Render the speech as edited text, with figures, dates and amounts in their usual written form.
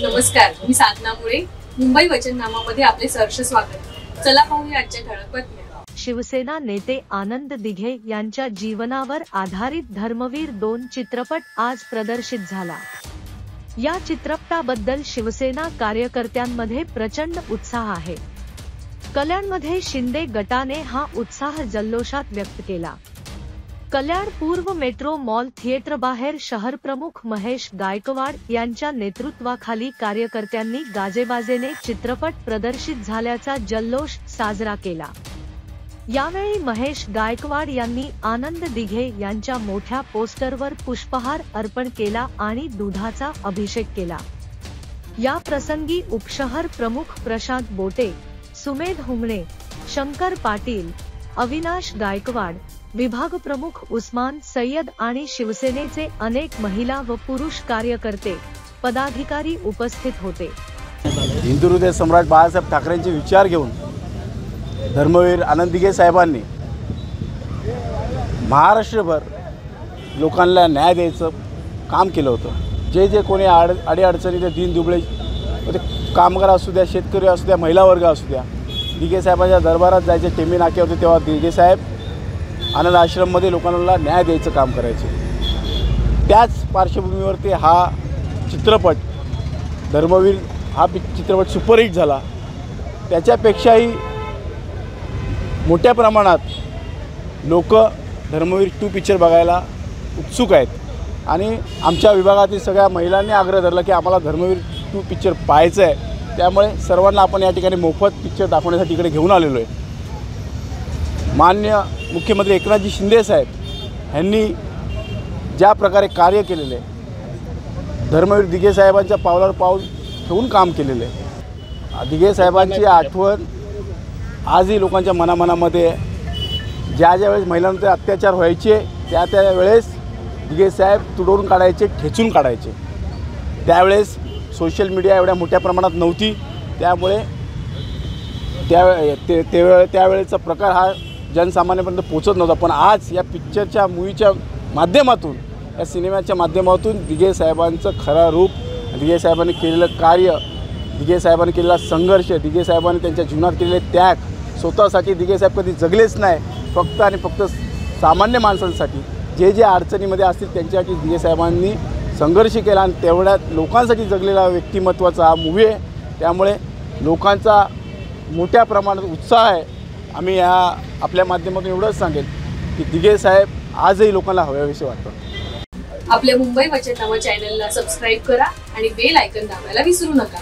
नमस्कार, मी साधना मुळे. मुंबई वचननामामध्ये आपले सहर्ष स्वागत. चला पाहूया आजच्या ठळक बातम्या. शिवसेना नेते आनंद दिघे यांच्या जीवनावर आधारित धर्मवीर 2 चित्रपट आज प्रदर्शित झाला. या चित्रपटाबद्दल शिवसेना कार्यकर्त्यांमध्ये प्रचंड उत्साह आहे. कल्याणमध्ये शिंदे गटाने हा उत्साह जल्लोषात व्यक्त केला. कल्याण पूर्व मेट्रो मॉल थिएटर बाहेर शहर प्रमुख महेश गायकवाड यांच्या नेतृत्वाखाली कार्यकर्त्यांनी गाजेबाजेने चित्रपट प्रदर्शित झाल्याचा जल्लोष साजरा केला. यावेळी महेश गायकवाड यांनी आनंद दिघे यांच्या मोठ्या पोस्टरवर पुष्पहार अर्पण केला आणि दुधाचा अभिषेक केला. या प्रसंगी उपशहर प्रमुख प्रशांत बोटे, सुमेध हुमणे, शंकर पाटील, अविनाश गायकवाड, विभाग प्रमुख उस्मान सय्यद आणि शिवसेनेचे अनेक महिला व पुरुष कार्यकर्ते, पदाधिकारी उपस्थित होते. हिंदू हृदय सम्राट बाळासाहेब ठाकरेंचे विचार घेऊन धर्मवीर आनंद दिघे साहेबांनी महाराष्ट्रभर लोकांना न्याय द्यायचं काम केलं होतं. जे जे कोणी अडीअडचणी ते दीन दुबळे ते कामगार असू द्या, शेतकरी असू द्या, महिला वर्ग असू द्या, दिघे साहेबांच्या दरबारात जायचे. टेमी नाके होते तेव्हा दिघे साहेब आनंद आश्रममध्ये लोकांना न्याय द्यायचं काम करायचे. त्याच पार्श्वभूमीवरती हा चित्रपट धर्मवीर हा चित्रपट सुपरहिट झाला. त्याच्यापेक्षाही मोठ्या प्रमाणात लोक धर्मवीर 2 पिक्चर बघायला उत्सुक आहेत आणि आमच्या विभागातील सगळ्या महिलांनी आग्रह धरला की आम्हाला धर्मवीर 2 पिक्चर पाहायचं आहे. त्यामुळे सर्वांना आपण या ठिकाणी मोफत पिक्चर दाखवण्यासाठी इकडे घेऊन आलेलो आहे. माननीय मुख्यमंत्री एकनाथजी शिंदे साहेब यांनी ज्या प्रकारे कार्य केलेले आहे, धर्मवीर दिघे साहेबांच्या पावलावर पाऊल ठेवून काम केलेलं आहे. दिघे साहेबांची आठवण आजही लोकांच्या मनामध्ये ज्या वेळेस महिलांवर अत्याचार व्हायचे त्या वेळेस दिघे साहेब तुडवून काढायचे, ठेचून काढायचे. त्यावेळेस सोशल मीडिया एवढ्या मोठ्या प्रमाणात नव्हती, त्यामुळे त्यावेळेचा प्रकार हा जनसामान्यापर्यंत पोचत नव्हता. पण आज या पिक्चरच्या मूवीच्या माध्यमातून, या सिनेमाच्या माध्यमातून दिघे साहेबांचं खरं रूप, दिघे साहेबांनी केलेलं कार्य, दिघे साहेबांनी केलेला संघर्ष, दिघे साहेबांनी त्यांच्या जीवनात केलेले त्याग, स्वतःसाठी दिघे साहेब कधी जगलेच नाही, फक्त आणि फक्त सामान्य माणसांसाठी जे जे अडचणीमध्ये असतील त्यांच्यासाठी दिघे साहेबांनी संघर्ष केला आणि तेवढ्या लोकांसाठी जगलेला व्यक्तिमत्वाचा हा मूवी आहे. त्यामुळे लोकांचा मोठ्या प्रमाणात उत्साह आहे. आम्ही या आपल्या माध्यमातून एवढंच सांगेल की दिघे साहेब आजही लोकांना हव्याविषयी वाटतात. आपल्या मुंबई वचननामा चॅनलला सबस्क्राईब करा आणि बेल आयकॉन दाबायला विसरू नका.